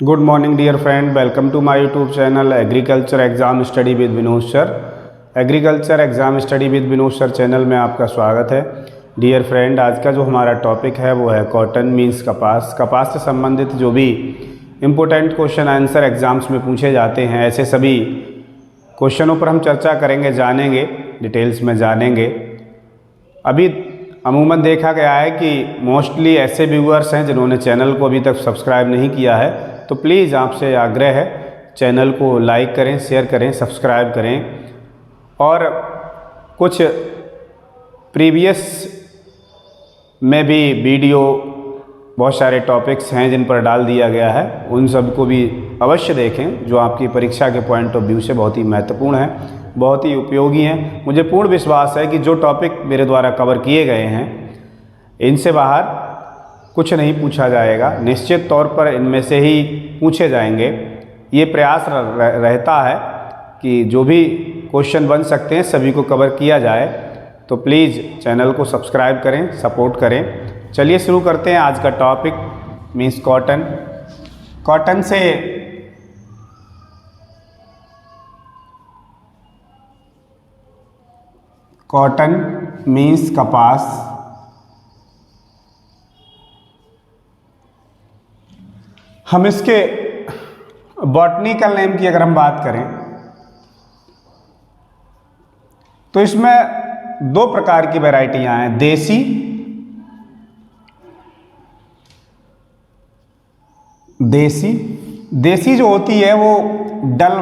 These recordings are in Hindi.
Good morning dear friend, welcome to my YouTube channel agriculture exam study with Vinod sir. Agriculture exam study with Vinod sir channel में आपका स्वागत है। डियर फ्रेंड, आज का जो हमारा टॉपिक है वो है कॉटन मीन्स कपास। कपास से संबंधित जो भी इम्पोर्टेंट क्वेश्चन आंसर एग्ज़ाम्स में पूछे जाते हैं, ऐसे सभी क्वेश्चनों पर हम चर्चा करेंगे, जानेंगे, डिटेल्स में जानेंगे। अभी अमूमन देखा गया है कि मोस्टली ऐसे व्यूअर्स हैं जिन्होंने चैनल को अभी तक सब्सक्राइब नहीं किया है, तो प्लीज़ आपसे आग्रह है चैनल को लाइक करें, शेयर करें, सब्सक्राइब करें। और कुछ प्रीवियस में भी वीडियो बहुत सारे टॉपिक्स हैं जिन पर डाल दिया गया है, उन सब को भी अवश्य देखें, जो आपकी परीक्षा के पॉइंट ऑफ व्यू से बहुत ही महत्वपूर्ण है, बहुत ही उपयोगी हैं। मुझे पूर्ण विश्वास है कि जो टॉपिक मेरे द्वारा कवर किए गए हैं इनसे बाहर कुछ नहीं पूछा जाएगा, निश्चित तौर पर इनमें से ही पूछे जाएंगे। ये प्रयास रहता है कि जो भी क्वेश्चन बन सकते हैं सभी को कवर किया जाए, तो प्लीज़ चैनल को सब्सक्राइब करें, सपोर्ट करें। चलिए शुरू करते हैं आज का टॉपिक मीन्स कॉटन। कॉटन से कॉटन मीन्स कपास। हम इसके बॉटनिकल नेम की अगर हम बात करें तो इसमें दो प्रकार की वैरायटियां हैं, देसी जो होती है वो डल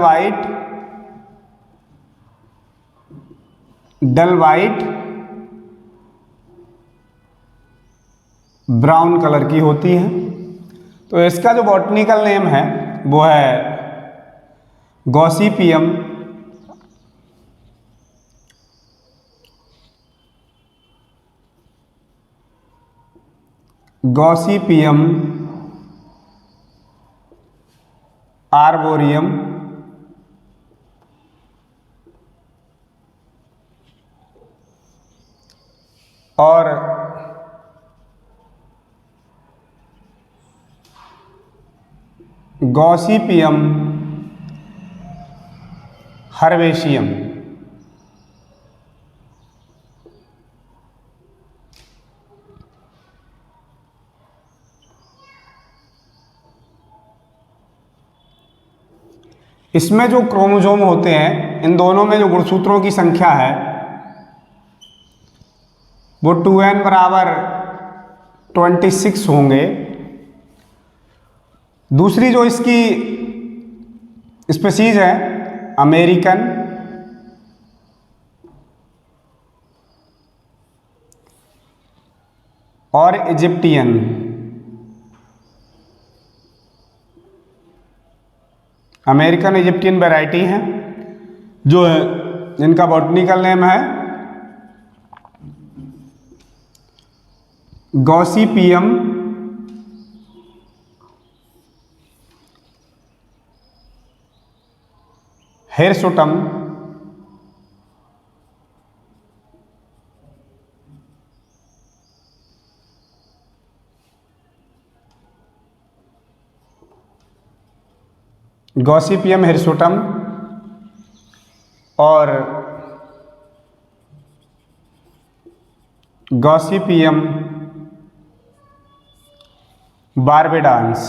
वाइट ब्राउन कलर की होती है। तो इसका जो बॉटनिकल नेम है वो है गॉसिपियम आर्बोरियम और गॉसिपियम हर्बेशियम। इसमें जो क्रोमोसोम होते हैं, इन दोनों में जो गुणसूत्रों की संख्या है वो 2n बराबर 26 होंगे। दूसरी जो इसकी स्पीशीज है अमेरिकन और इजिप्टियन। अमेरिकन इजिप्टियन वैरायटी हैं जो है, जिनका बॉटनिकल नेम है गॉसिपियम हिरसुटम गॉसिपियम हिरसुटम और गॉसिपियम बारबेडांस।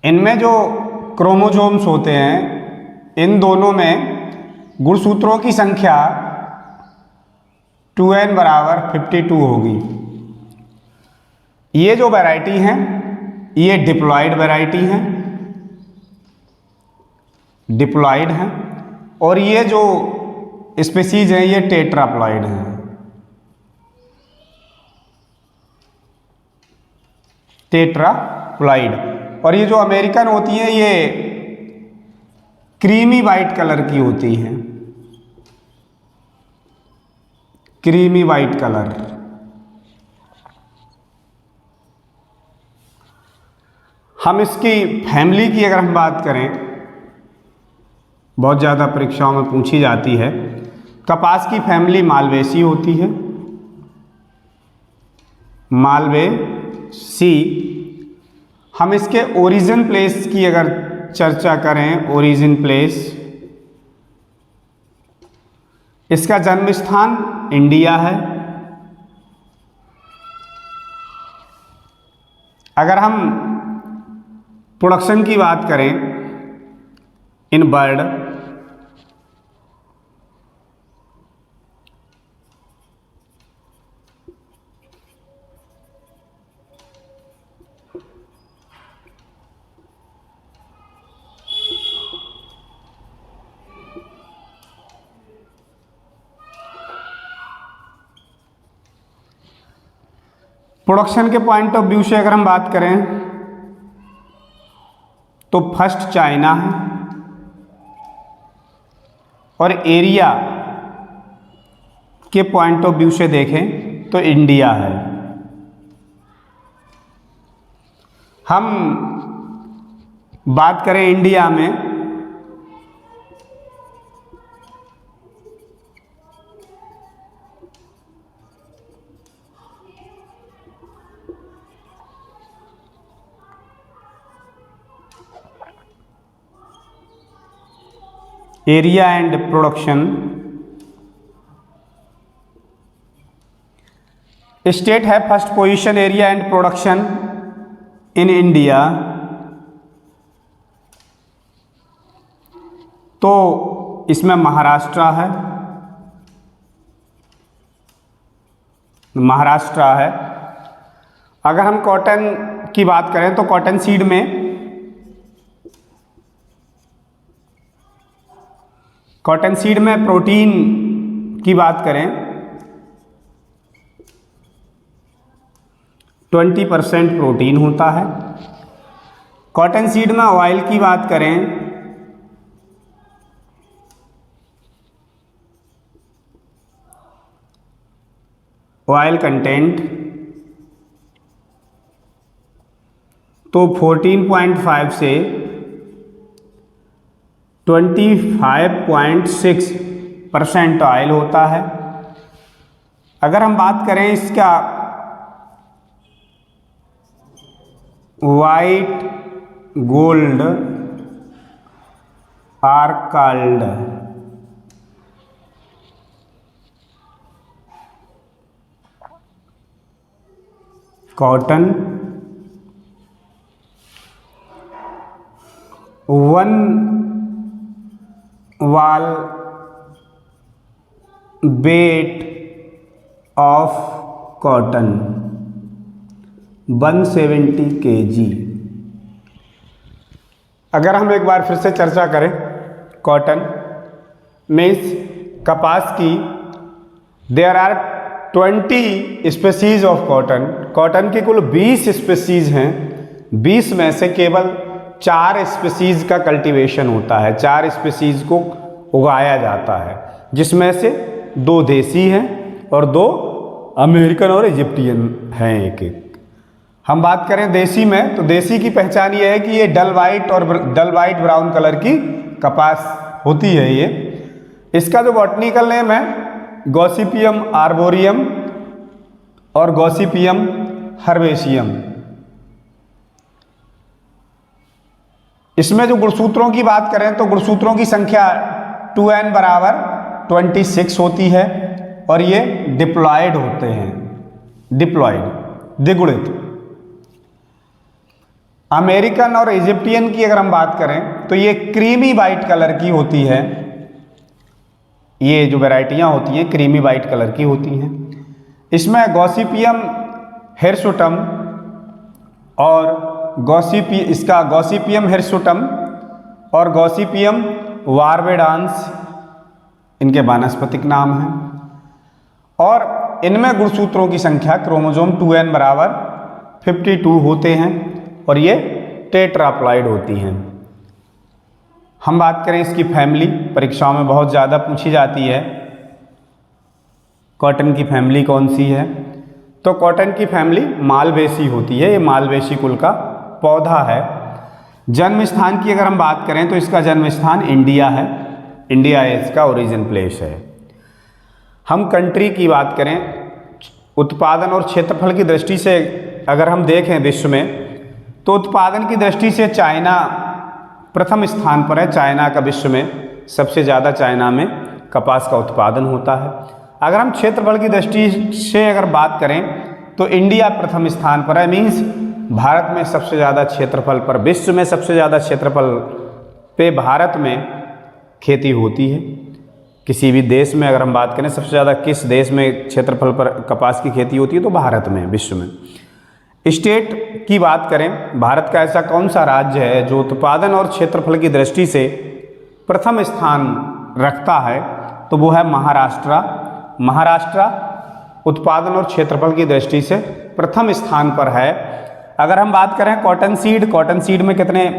इनमें जो क्रोमोसोम्स होते हैं, इन दोनों में गुणसूत्रों की संख्या 2n बराबर 52 होगी। ये जो वैरायटी हैं ये डिप्लॉयड वैरायटी हैं, और ये जो स्पीशीज हैं ये टेट्राप्लॉयड हैं। और ये जो अमेरिकन होती हैं ये क्रीमी वाइट कलर की होती हैं, क्रीमी वाइट कलर। हम इसकी फैमिली की अगर हम बात करें, बहुत ज़्यादा परीक्षाओं में पूछी जाती है, कपास की फैमिली मालवेसी होती है, मालवेसी। हम इसके ओरिजिन प्लेस की अगर चर्चा करें, ओरिजिन प्लेस, इसका जन्म स्थान इंडिया है। अगर हम प्रोडक्शन की बात करें इन बर्ड, प्रोडक्शन के पॉइंट ऑफ व्यू से अगर हम बात करें तो फर्स्ट चाइना है और एरिया के पॉइंट ऑफ व्यू से देखें तो इंडिया है। हम बात करें इंडिया में एरिया एंड प्रोडक्शन, स्टेट है first position area and production in India. तो इसमें महाराष्ट्र है, महाराष्ट्र है। अगर हम कॉटन की बात करें तो कॉटन सीड में, कॉटन सीड में प्रोटीन की बात करें 20% प्रोटीन होता है। कॉटन सीड में ऑयल की बात करें ऑयल कंटेंट तो 14.5 से 25.6% ऑयल होता है। अगर हम बात करें इसका white gold are called cotton, one bale weight of cotton 170 kg। अगर हम एक बार फिर से चर्चा करें कॉटन मीन्स कपास की, there are 20 species of cotton. Cotton की कुल 20 स्पीसीज हैं, 20 में से केवल 4 स्पीसीज का कल्टीवेशन होता है, 4 स्पीसीज को उगाया जाता है, जिसमें से 2 देसी हैं और 2 अमेरिकन और इजिप्टियन हैं एक एक। हम बात करें देसी में तो देसी की पहचान ये है कि ये डल वाइट और डल वाइट ब्राउन कलर की कपास होती है ये। इसका जो बॉटनिकल नेम है गॉसिपियम आर्बोरियम और गॉसिपियम हर्बेशियम। इसमें जो गुणसूत्रों की बात करें तो गुणसूत्रों की संख्या 2n बराबर 26 होती है और ये डिप्लॉयड होते हैं, डिप्लॉयड द्विगुणित। अमेरिकन और इजिप्टियन की अगर हम बात करें तो ये क्रीमी वाइट कलर की होती है, ये जो वैरायटियां होती हैं क्रीमी वाइट कलर की होती हैं। इसमें गॉसिपियम हिरसुटम और इसका गॉसिपियम हिरसुटम और गॉसिपियम वार्बेडांस इनके वानस्पतिक नाम हैं और इनमें गुणसूत्रों की संख्या क्रोमोसोम 2n बराबर 52 होते हैं और ये टेट्राप्लॉइड होती हैं। हम बात करें इसकी फैमिली, परीक्षाओं में बहुत ज़्यादा पूछी जाती है कॉटन की फैमिली कौन सी है, तो कॉटन की फैमिली मालवेसी होती है, ये मालवेसी कुल का पौधा है। जन्म स्थान की अगर हम बात करें तो इसका जन्म स्थान इंडिया है, इंडिया इसका ओरिजिन प्लेस है। हम कंट्री की बात करें, उत्पादन और क्षेत्रफल की दृष्टि से अगर हम देखें विश्व में, तो उत्पादन की दृष्टि से चाइना प्रथम स्थान पर है। चाइना का विश्व में सबसे ज़्यादा चाइना में कपास का उत्पादन होता है। अगर हम क्षेत्रफल की दृष्टि से अगर बात करें तो इंडिया प्रथम स्थान पर है। मीन्स भारत में सबसे ज़्यादा क्षेत्रफल पर, विश्व में सबसे ज़्यादा क्षेत्रफल पे भारत में खेती होती है। किसी भी देश में अगर हम बात करें सबसे ज़्यादा किस देश में क्षेत्रफल पर कपास की खेती होती है, तो भारत में, विश्व में। स्टेट की बात करें, भारत का ऐसा कौन सा राज्य है जो उत्पादन और क्षेत्रफल की दृष्टि से प्रथम स्थान रखता है, तो वो है महाराष्ट्र। महाराष्ट्र उत्पादन और क्षेत्रफल की दृष्टि से प्रथम स्थान पर है। अगर हम बात करें कॉटन सीड, कॉटन सीड में कितने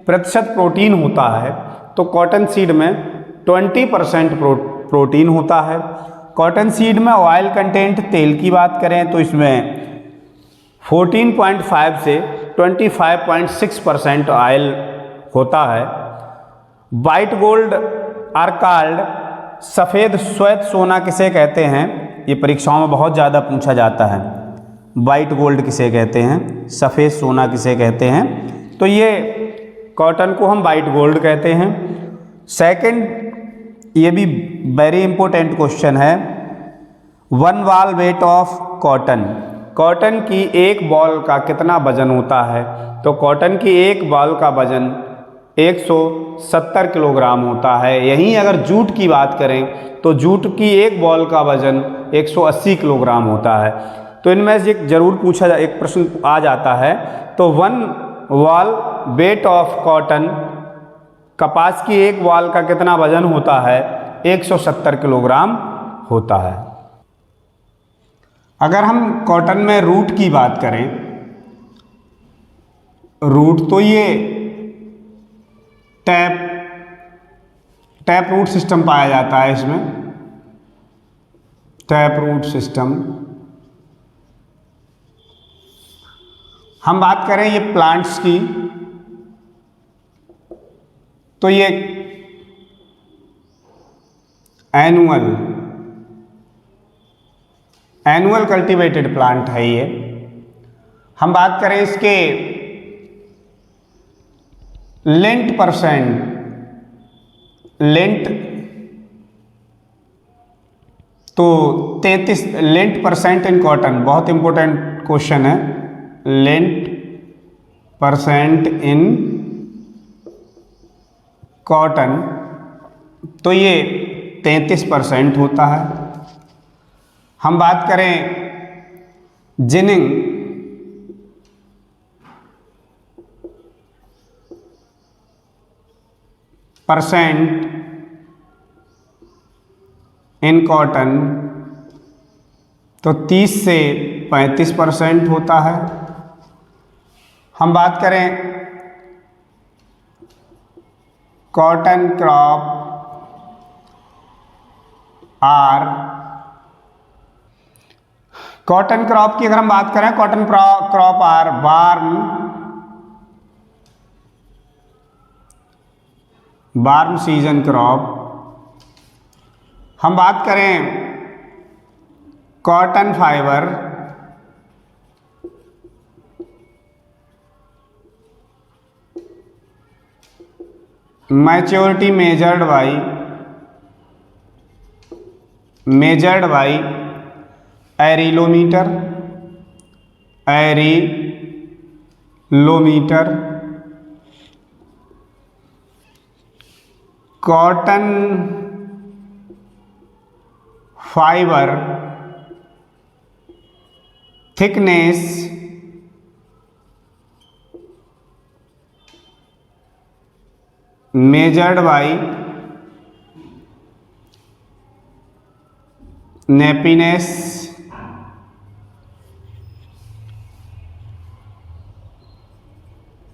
प्रतिशत प्रोटीन होता है, तो कॉटन सीड में 20% प्रोटीन होता है। कॉटन सीड में ऑयल कंटेंट, तेल की बात करें तो इसमें 14.5 से 25.6% ऑयल होता है। वाइट गोल्ड आर कॉल्ड, सफ़ेद श्वेत सोना किसे कहते हैं, ये परीक्षाओं में बहुत ज़्यादा पूछा जाता है। वाइट गोल्ड किसे कहते हैं, सफ़ेद सोना किसे कहते हैं, तो ये कॉटन को हम वाइट गोल्ड कहते हैं। सेकंड, ये भी वेरी इंपॉर्टेंट क्वेश्चन है, 1 ball wait of cotton. Cotton की एक बॉल का कितना वजन होता है, तो कॉटन की एक बॉल का वजन 170 किलोग्राम होता है। यहीं अगर जूट की बात करें तो जूट की एक बॉल का वजन 180 किलोग्राम होता है। तो इनमें से एक जरूर पूछा जा, एक प्रश्न आ जाता है, तो 1 बॉल वेट ऑफ कॉटन, कपास की एक बॉल का कितना वजन होता है, 170 किलोग्राम होता है। अगर हम कॉटन में रूट की बात करें, रूट तो ये टैप रूट सिस्टम पाया जाता है इसमें, टैप रूट सिस्टम। हम बात करें ये प्लांट्स की, तो ये एनुअल कल्टीवेटेड प्लांट है ये। हम बात करें इसके लेंट परसेंट, लेंट तो 33 लेंट परसेंट इन कॉटन, बहुत इंपॉर्टेंट क्वेश्चन है। लेंट परसेंट इन कॉटन, तो ये 33% होता है। हम बात करें जिनिंग, परसेंट इन कॉटन, तो 30 से 35% होता है। हम बात करें cotton crop are, cotton crop की अगर हम बात करें, cotton crop are warm season crop. हम बात करें cotton fibre, maturity measured by arealometer, cotton fibre thickness measured by nepiness,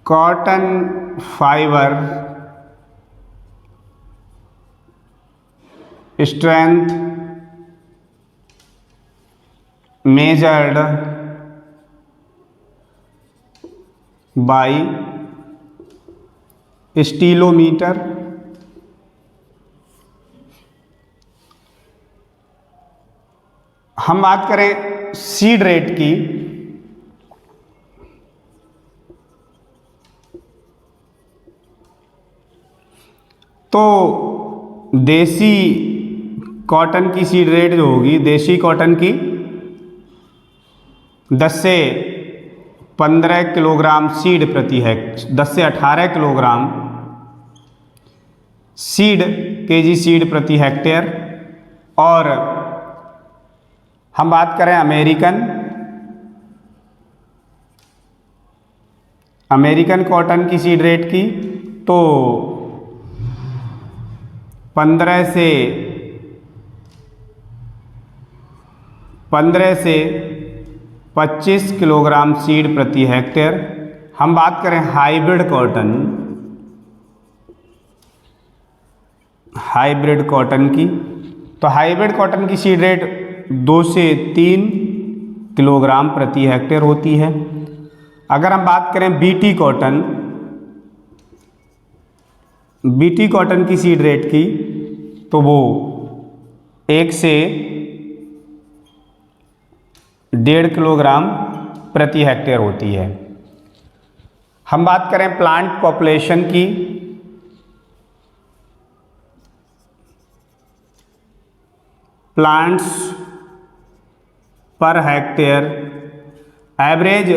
cotton fibre strength measured by stelometer. हम बात करें सीड रेट की, तो देसी कॉटन की सीड रेट जो होगी, देसी कॉटन की 10 से 15 किलोग्राम सीड प्रति हेक्टेयर, 10 से 18 किलोग्राम सीड केजी सीड प्रति हेक्टेयर। और हम बात करें अमेरिकन कॉटन की सीड रेट की, तो 15 से 25 किलोग्राम सीड प्रति हेक्टेयर। हम बात करें हाइब्रिड कॉटन की, तो हाइब्रिड कॉटन की सीड रेट 2 से 3 किलोग्राम प्रति हेक्टेयर होती है। अगर हम बात करें बीटी कॉटन की सीड रेट की, तो वो 1 से 1.5 किलोग्राम प्रति हेक्टेयर होती है। हम बात करें प्लांट पॉपुलेशन की, plants per hectare average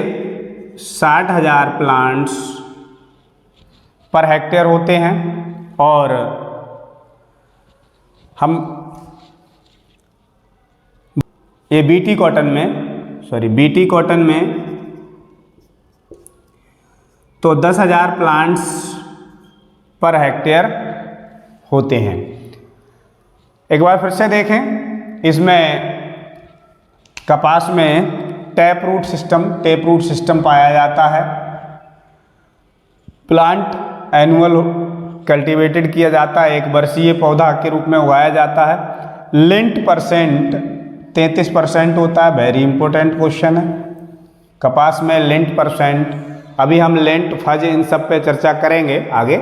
60,000 plants per hectare होते हैं। और हम ये बीटी कॉटन में तो 10,000 प्लांट्स पर हेक्टेयर होते हैं। एक बार फिर से देखें, इसमें कपास में टैप रूट सिस्टम पाया जाता है। प्लांट एनुअल कल्टीवेटेड किया जाता है, एक वर्षीय पौधा के रूप में उगाया जाता है। लिंट परसेंट 33% होता है। वेरी इंपॉर्टेंट क्वेश्चन है। कपास में लिंट परसेंट, अभी हम लिंट फज इन सब पे चर्चा करेंगे आगे।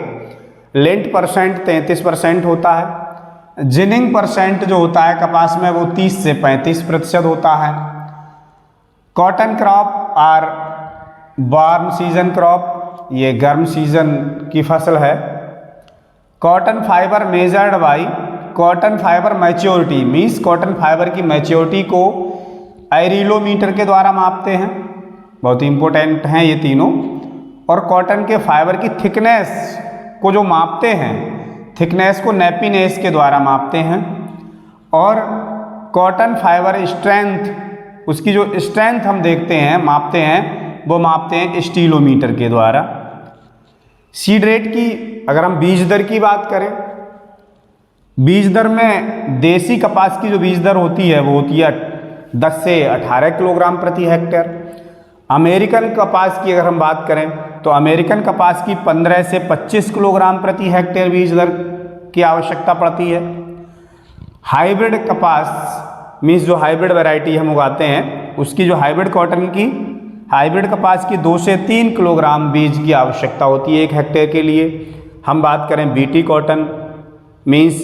लिंट परसेंट 33% होता है। जिनिंग परसेंट जो होता है कपास में वो 30 से 35% होता है। Cotton crop are warm season crop, ये गर्म सीजन की फसल है। Cotton fibre measured by cotton fibre maturity, means cotton fibre की मैच्योरिटी को एरिलोमीटर के द्वारा मापते हैं। बहुत इंपॉर्टेंट हैं ये तीनों। और कॉटन के फाइबर की थिकनेस को जो मापते हैं, थिकनेस को नेपीनेस के द्वारा मापते हैं। और कॉटन फाइबर स्ट्रेंथ, उसकी जो स्ट्रेंथ हम देखते हैं, मापते हैं, वो मापते हैं स्टीलोमीटर के द्वारा। सीड रेट की अगर हम बीज दर की बात करें, बीज दर में देसी कपास की जो बीज दर होती है वो होती है 10 से 18 किलोग्राम प्रति हेक्टेयर। अमेरिकन कपास की अगर हम बात करें तो अमेरिकन कपास की 15 से 25 किलोग्राम प्रति हेक्टेयर बीज दर की आवश्यकता पड़ती है। हाइब्रिड कपास मीन्स जो हाइब्रिड वैरायटी हम उगाते हैं, उसकी जो हाइब्रिड कपास की 2 से 3 किलोग्राम बीज की आवश्यकता होती है 1 हेक्टेयर के लिए। हम बात करें बीटी कॉटन, मीन्स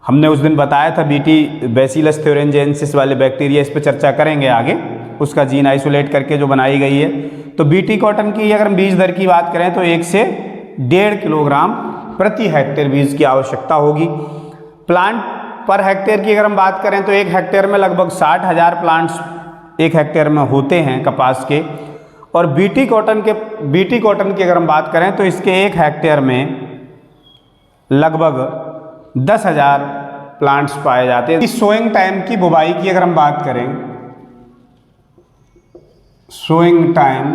हमने उस दिन बताया था बीटी बैसिलस थ्योरेंजेंसिस वाले बैक्टीरिया, इस पर चर्चा करेंगे आगे, उसका जीन आइसोलेट करके जो बनाई गई है। तो बीटी कॉटन की अगर हम बीज दर की बात करें तो 1 से 1.5 किलोग्राम प्रति हेक्टेयर बीज की आवश्यकता होगी। प्लांट पर हेक्टेयर की अगर हम बात करें तो 1 हेक्टेयर में लगभग 60,000 प्लांट्स 1 हेक्टेयर में होते हैं कपास के। और बीटी कॉटन की अगर हम बात करें तो इसके 1 हेक्टेयर में लगभग 10,000 प्लांट्स पाए जाते हैं। सोइंग टाइम की, बुवाई की अगर हम बात करें, सोइंग टाइम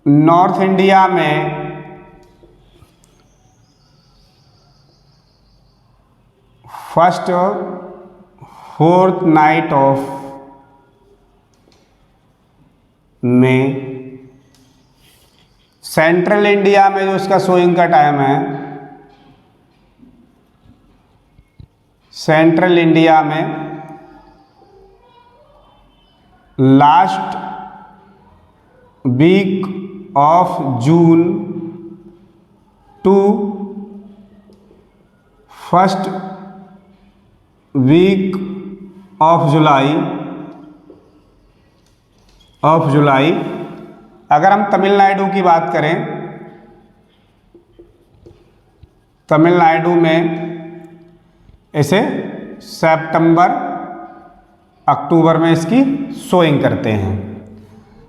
नॉर्थ इंडिया में फर्स्ट 4th नाइट ऑफ में। सेंट्रल इंडिया में जो इसका सोइंग का टाइम है, सेंट्रल इंडिया में last week of June to first week of जुलाई। अगर हम तमिलनाडु की बात करें, तमिलनाडु में इसे सितंबर अक्टूबर में इसकी सोइंग करते हैं।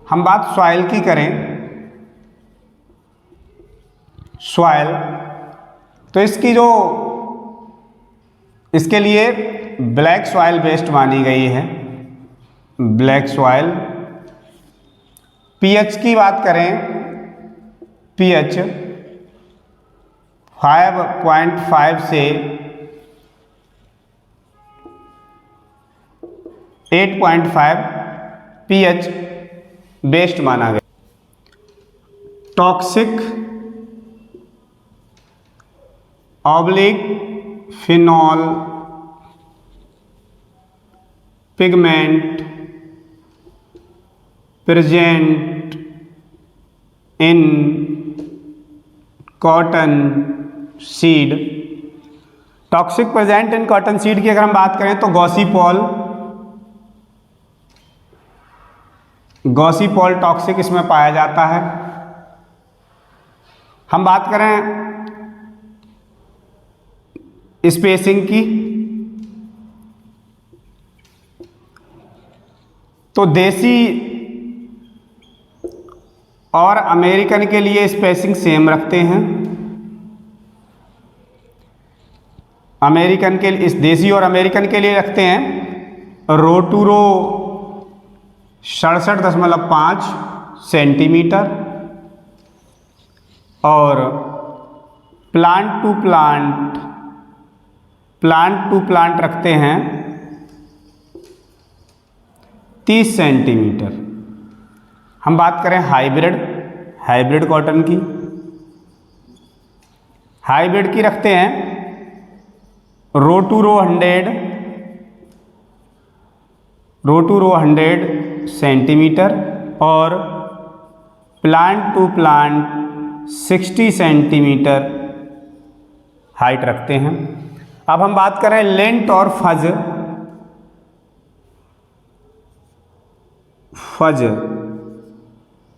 हम बात सॉइल की करें, सॉइल तो इसके लिए ब्लैक सॉइल बेस्ड मानी गई है, ब्लैक सॉइल। पीएच की बात करें, पीएच 5.5 से 8.5 पीएच बेस्ड माना गया। Toxic oblique phenol pigment present in cotton seed. Toxic present in cotton seed की अगर हम बात करें तो गॉसिपॉल टॉक्सिक इसमें पाया जाता है। हम बात करें स्पेसिंग की तो देसी और अमेरिकन के लिए स्पेसिंग सेम रखते हैं। अमेरिकन के इस देसी और अमेरिकन के लिए रखते हैं रोटूरो 67.5 सेंटीमीटर और प्लांट टू प्लांट रखते हैं 30 सेंटीमीटर। हम बात करें हाइब्रिड कॉटन की, हाइब्रिड की रखते हैं रोटूरो 100 सेंटीमीटर और plant to plant 60 centimetre height रखते हैं। अब हम बात करें लेंट और फज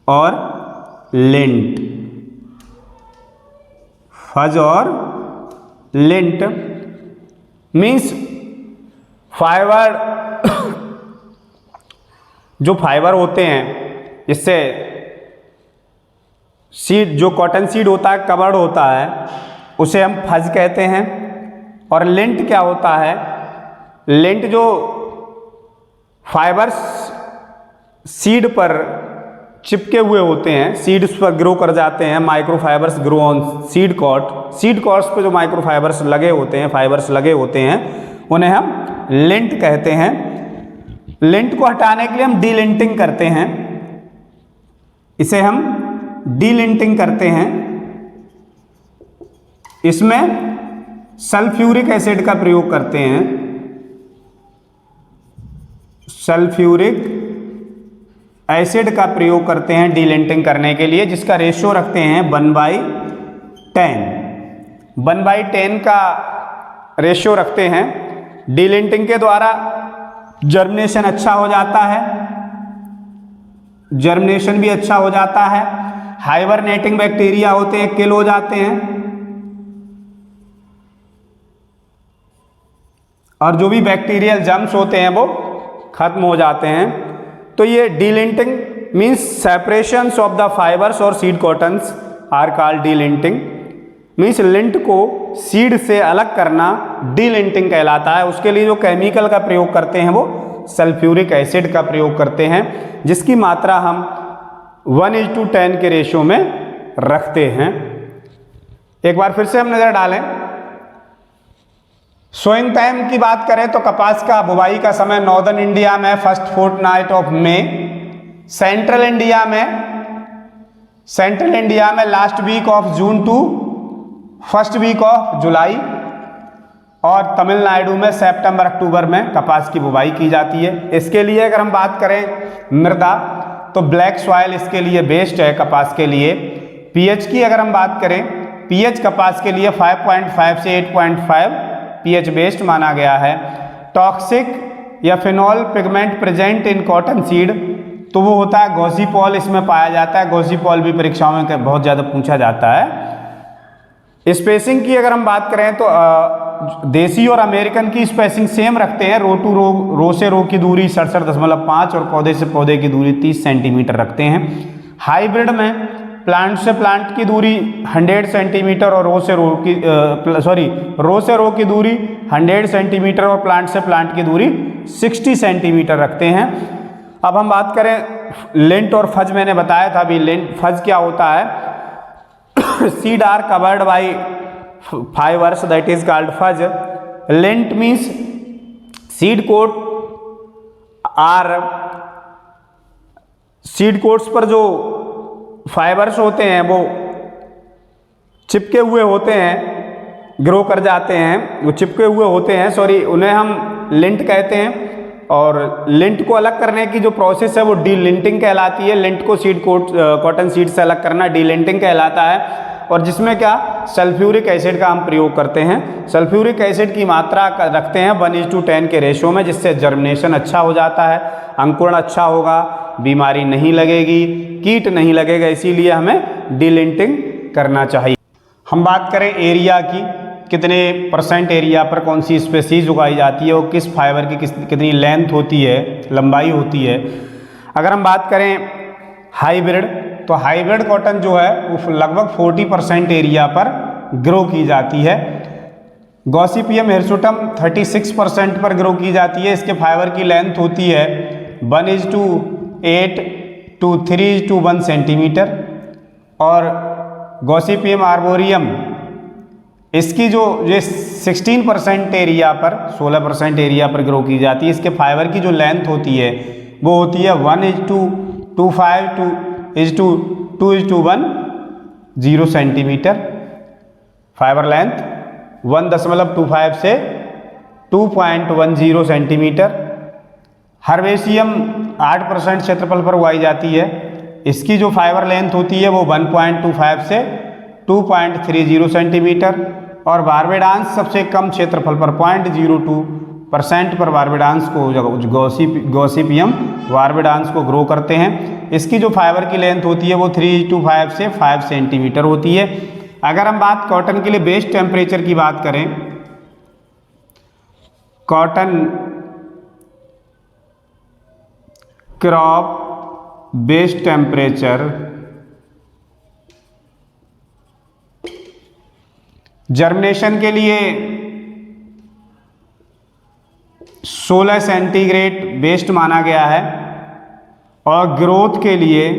और लेंट। फज और लेंट मीन्स फाइबर जो फाइबर होते हैं इससे सीड, जो कॉटन सीड होता है कवर्ड होता है, उसे हम फज कहते हैं। और लेंट क्या होता है, लेंट जो फाइबर्स सीड पर चिपके हुए होते हैं, सीड्स पर ग्रो कर जाते हैं, माइक्रोफाइबर्स ग्रो ऑन सीड कॉर्ड्स पे जो माइक्रोफाइबर्स लगे होते हैं, फाइबर्स लगे होते हैं, उन्हें हम लेंट कहते हैं। लेंट को हटाने के लिए हम डीलिंटिंग करते हैं, इसे हम डीलिंटिंग करते हैं। इसमें सल्फ्यूरिक एसिड का प्रयोग करते हैं, सल्फ्यूरिक एसिड का प्रयोग करते हैं डीलिंटिंग करने के लिए, जिसका रेशियो रखते हैं 1/10। 1/10 का रेशियो रखते हैं। डीलिंटिंग के द्वारा जर्मिनेशन अच्छा हो जाता है, जर्मिनेशन भी अच्छा हो जाता है, हाइबरनेटिंग बैक्टीरिया होते हैं किल हो जाते हैं, और जो भी बैक्टीरियल जर्म्स होते हैं वो खत्म हो जाते हैं। तो ये delinting means separations of the fibres और seed cottons are called delinting. Means lint को सीड से अलग करना डीलिंटिंग कहलाता है। उसके लिए जो केमिकल का प्रयोग करते हैं वो सल्फ्यूरिक एसिड का प्रयोग करते हैं, जिसकी मात्रा हम 1:10 के रेशियो में रखते हैं। एक बार फिर से हम नजर डालें, सोइंग टाइम की बात करें तो कपास का बुवाई का समय नॉर्दर्न इंडिया में first fortnight of May, central India में last week of June to first week of July, और तमिलनाडु में सितंबर अक्टूबर में कपास की बुवाई की जाती है। इसके लिए अगर हम बात करें मृदा तो ब्लैक सॉइल इसके लिए बेस्ट है कपास के लिए। पीएच की अगर हम बात करें, पीएच कपास के लिए 5.5 से 8.5 पीएच बेस्ड माना गया है। टॉक्सिक या phenol pigment present in cotton seed, तो वो होता है गॉसिपॉल, इसमें पाया जाता है। गॉसिपॉल भी परीक्षाओं में बहुत ज़्यादा पूछा जाता है। स्पेसिंग की अगर हम बात करें तो देसी और अमेरिकन की स्पेसिंग सेम रखते हैं। रो टू रो से रो की दूरी 67.5 और पौधे से पौधे की दूरी 30 सेंटीमीटर रखते हैं। हाइब्रिड में प्लांट से प्लांट की दूरी 100 सेंटीमीटर और रो से रो की दूरी 100 सेंटीमीटर और प्लांट से प्लांट की दूरी 60 सेंटीमीटर रखते हैं। अब हम बात करें लिंट और फज, मैंने बताया था अभी लिंट फज क्या होता है। Seed are covered by fibres that is called fuzz. Lint means seed coat are, seed coats पर जो फाइबर्स होते हैं वो चिपके हुए होते हैं, ग्रो कर जाते हैं, वो चिपके हुए होते हैं, सॉरी, उन्हें हम लिंट कहते हैं। और लिंट को अलग करने की जो प्रोसेस है वो डी लिंटिंग कहलाती है। लिंट को सीड कोट कॉटन सीड से अलग करना डी लिंटिंग कहलाता है। और जिसमें क्या सल्फ्यूरिक एसिड का हम प्रयोग करते हैं। सल्फ्यूरिक एसिड की मात्रा रखते हैं 1:10 के रेशो में, जिससे जर्मिनेशन अच्छा हो जाता है, अंकुरण अच्छा होगा, बीमारी नहीं लगेगी, कीट नहीं लगेगा, इसीलिए हमें डिलिंटिंग करना चाहिए। हम बात करें एरिया की, कितने % एरिया पर कौन सी स्पेसीज उगाई जाती है और किस फाइबर की कितनी लेंथ होती है, लंबाई होती है। अगर हम बात करें हाइब्रिड, तो हाइब्रिड कॉटन जो है वो लगभग 40% एरिया पर ग्रो की जाती है। गॉसिपियम हिरसुटम 36% पर ग्रो की जाती है। इसके फाइबर की लेंथ होती है 1:8 to 3:1 सेंटीमीटर। और गॉसिपियम आर्बोरियम, इसकी जो ये 16% एरिया पर 16% एरिया पर ग्रो की जाती है। इसके फाइबर की जो लेंथ होती है वो होती है 1:25 to 2:1 सेंटीमीटर। फाइबर लेंथ 1.25 से 2.10 सेंटीमीटर। हर्बेशियम 8% क्षेत्रफल पर उगाई जाती है। इसकी जो फाइबर लेंथ होती है वो 1.25 से 2.30 सेंटीमीटर। और बारबेडांस सबसे कम क्षेत्रफल पर 0.02% पर बारबेडांस को गॉसिपियम बारबेडांस को ग्रो करते हैं। इसकी जो फाइबर की लेंथ होती है वो 3 से 5 सेंटीमीटर होती है। अगर हम बात कॉटन के लिए बेस्ट टेम्परेचर की बात करें, cotton crop best temperature germination के लिए 16 सेंटीग्रेड बेस्ट माना गया है। और ग्रोथ के लिए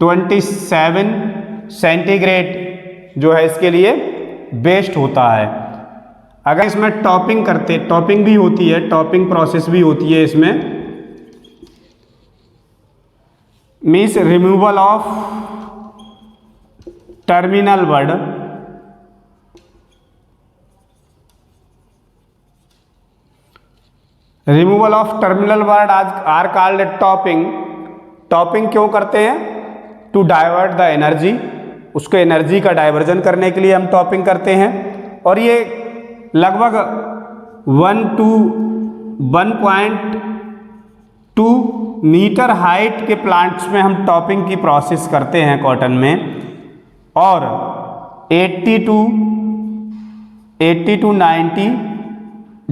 27 सेंटीग्रेड जो है इसके लिए बेस्ट होता है। अगर इसमें टॉपिंग भी होती है, टॉपिंग प्रोसेस भी होती है इसमें, means removal of terminal bud, removal of terminal bud are called topping. Topping क्यों करते हैं? टू डाइवर्ट द एनर्जी, उसको एनर्जी का डाइवर्जन करने के लिए हम टॉपिंग करते हैं। और ये लगभग 1 to 1.2 मीटर हाइट के प्लांट्स में हम टॉपिंग की प्रोसेस करते हैं कॉटन में। और 80 to 90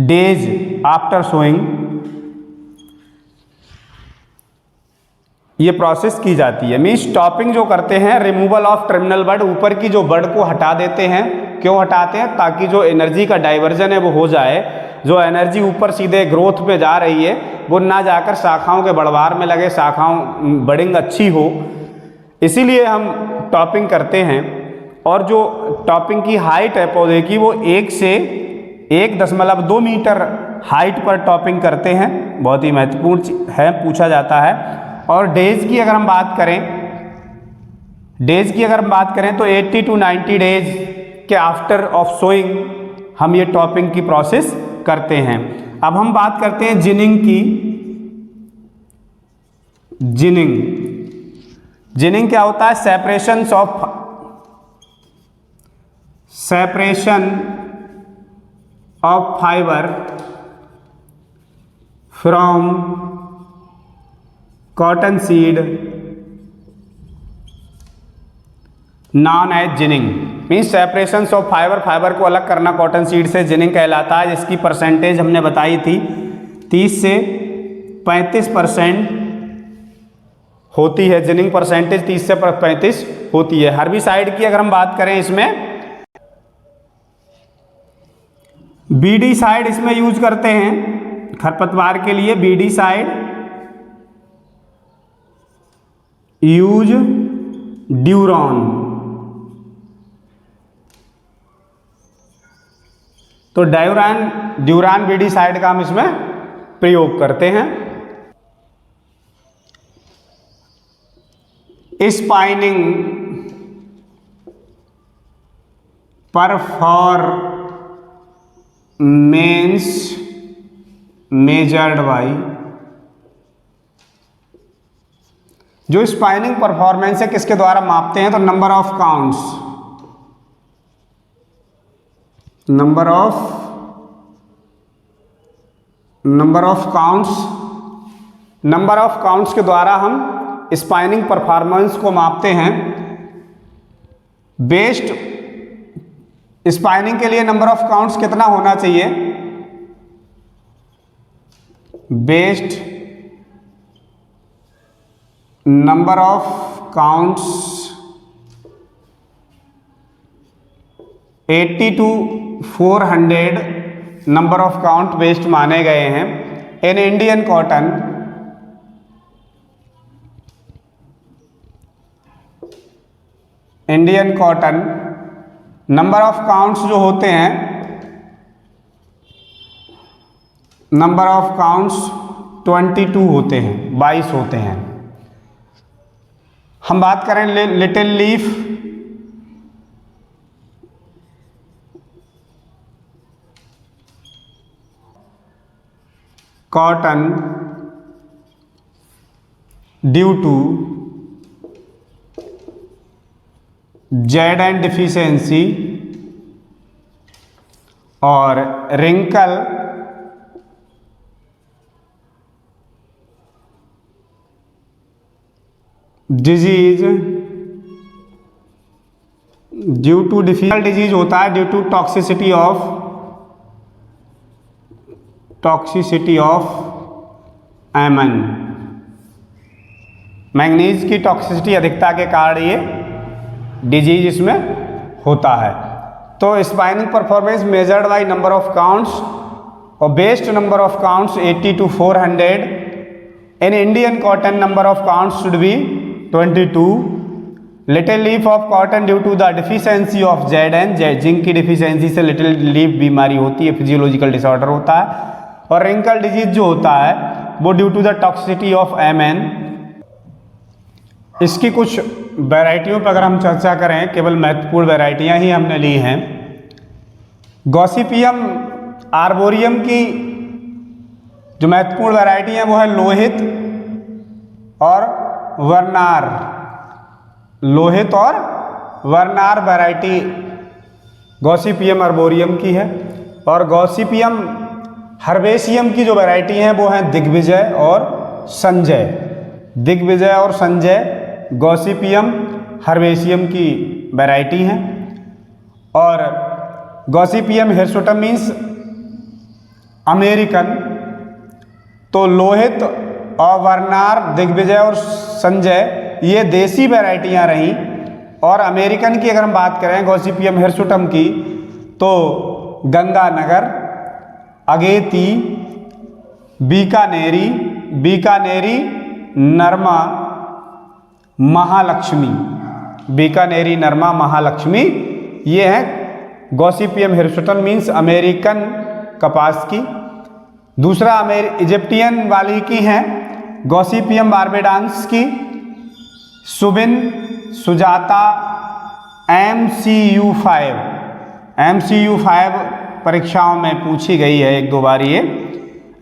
डेज आफ्टर सोइंग ये प्रोसेस की जाती है। मीन्स टॉपिंग जो करते हैं, रिमूवल ऑफ टर्मिनल बड, ऊपर की जो बड को हटा देते हैं। क्यों हटाते हैं? ताकि जो एनर्जी का डाइवर्जन है वो हो जाए। जो एनर्जी ऊपर सीधे ग्रोथ में जा रही है वो ना जाकर शाखाओं के बढ़वार में लगे, शाखाओं बडिंग अच्छी हो, इसीलिए हम टॉपिंग करते हैं। और जो टॉपिंग की हाइट है पौधे की वो 1 से 1.2 मीटर हाइट पर टॉपिंग करते हैं। बहुत ही महत्वपूर्ण है, पूछा जाता है। और डेज की अगर हम बात करें तो 80 to 90 डेज के आफ्टर ऑफ सोइंग हम ये टॉपिंग की प्रोसेस करते हैं। अब हम बात करते हैं जिनिंग की। जिनिंग क्या होता है? Separation of fibre from cotton seed known as ginning. Means separation of fibre को अलग करना कॉटन सीड से जिनिंग कहलाता है, जिसकी परसेंटेज हमने बताई थी 30 से 35% होती है। जिनिंग परसेंटेज 30 से 35 होती है। हर्बिसाइड की अगर हम बात करें, इसमें बीडीसाइड इसमें यूज करते हैं खरपतवार के लिए। बीडीसाइड यूज ड्यूरॉन। तो ड्यूरान बीडीसाइड का हम इसमें प्रयोग करते हैं। स्पाइनिंग परफॉर्मेंस मेजर्ड बाई, जो स्पाइनिंग परफॉर्मेंस है किसके द्वारा मापते हैं? तो number of counts, number of counts के द्वारा हम स्पाइनिंग परफॉर्मेंस को मापते हैं। बेस्ट स्पाइनिंग के लिए नंबर ऑफ काउंट्स कितना होना चाहिए? Best number of counts 80 to 400 number of count best माने गए हैं। इन Indian cotton number of counts जो होते हैं, नंबर ऑफ काउंट्स 22 होते हैं, 22 होते हैं। हम बात करें little leaf, cotton due to Z N deficiency और wrinkle disease due to difficult disease होता है due to toxicity of M N. Manganese की टॉक्सिसिटी अधिकता के कारण ये डिजीज इसमें होता है। तो spinning performance measured by number of counts और best number of counts 80 to 400। In Indian cotton number of counts should be 22। Little leaf of cotton due to the deficiency of Z zinc की डिफिशियंसी से लिटिल लीफ बीमारी होती है, फिजियोलॉजिकल डिसऑर्डर होता है। और रिंकल डिजीज जो होता है वो due to the toxicity of MN. इसकी कुछ वैरायटियों पर अगर हम चर्चा करें, केवल महत्वपूर्ण वैरायटियां ही हमने ली हैं। गॉसिपियम आर्बोरियम की जो महत्वपूर्ण वैरायटी है वो है लोहित और वर्नार। लोहित और वर्नार वैरायटी गॉसिपियम आर्बोरियम की है। और गॉसिपियम हर्बेशियम की जो वैरायटी है वो है दिग्विजय और संजय। दिग्विजय और संजय गॉसिपियम हर्बेशियम की वैरायटी हैं। और गॉसिपियम हिरसुटम मीन्स अमेरिकन। तो लोहित और वर्नार, दिग्विजय और संजय ये देसी वैरायटियां रहीं। और अमेरिकन की अगर हम बात करें गॉसिपियम हिरसुटम की, तो गंगानगर, अगेती, बीकानेरी, नरमा, महालक्ष्मी, ये हैं गॉसिपियम हिरसुटम मीन्स अमेरिकन कपास की। दूसरा इजिप्टियन वाली की हैं गॉसिपियम बार्बेडांस की, सुबिन, सुजाता, MCU5 परीक्षाओं में पूछी गई है एक दो बार। ये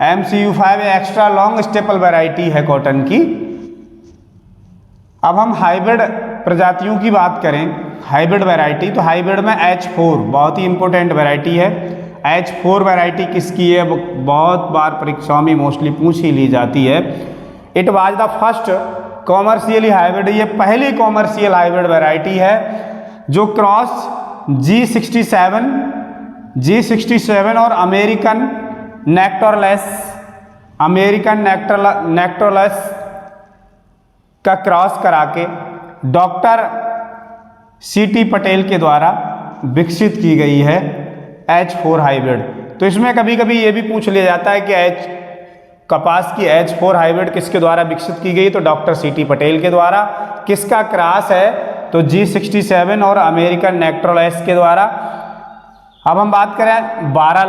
MCU5 extra long staple variety है कॉटन की। अब हम हाइब्रिड प्रजातियों की बात करें, हाइब्रिड वैरायटी, तो हाइब्रिड में H4 बहुत ही इंपॉर्टेंट वैरायटी है। H4 वैरायटी किसकी है, वो बहुत बार परीक्षाओं में मोस्टली पूछ ही ली जाती है। It was the first commercially hybrid, ये पहली कॉमर्शियल हाइब्रिड वैरायटी है जो क्रॉस G67 और अमेरिकन नेक्टोरलेस का क्रॉस करा के डॉक्टर C.T. पटेल के द्वारा विकसित की गई है H4 हाइब्रिड। तो इसमें कभी कभी ये भी पूछ लिया जाता है कि कपास की H4 हाइब्रिड किसके द्वारा विकसित की गई, तो डॉक्टर C.T. पटेल के द्वारा। किसका क्रॉस है, तो G67 और अमेरिकन नेक्टोरलेस के द्वारा। अब हम बात करें बारह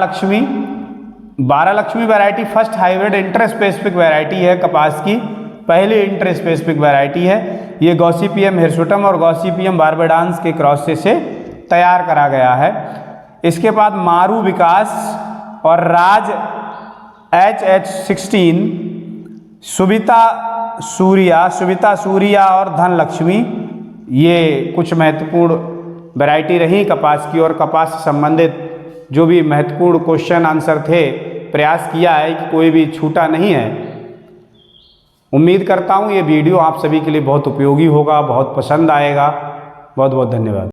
Lakshmi variety first hybrid interspecific variety है कपास की, पहली इंटरस्पेसिफिक वैरायटी है। ये गॉसिपियम हिरसुटम और गॉसिपियम बारबेडांस के क्रॉस से तैयार करा गया है। इसके बाद मारू विकास और राज HH16, सुविता सूर्या और धन लक्ष्मी, ये कुछ महत्वपूर्ण वैरायटी रही कपास की। और कपास से संबंधित जो भी महत्वपूर्ण क्वेश्चन आंसर थे, प्रयास किया है कि कोई भी छूटा नहीं है। उम्मीद करता हूँ ये वीडियो आप सभी के लिए बहुत उपयोगी होगा, बहुत पसंद आएगा। बहुत बहुत धन्यवाद।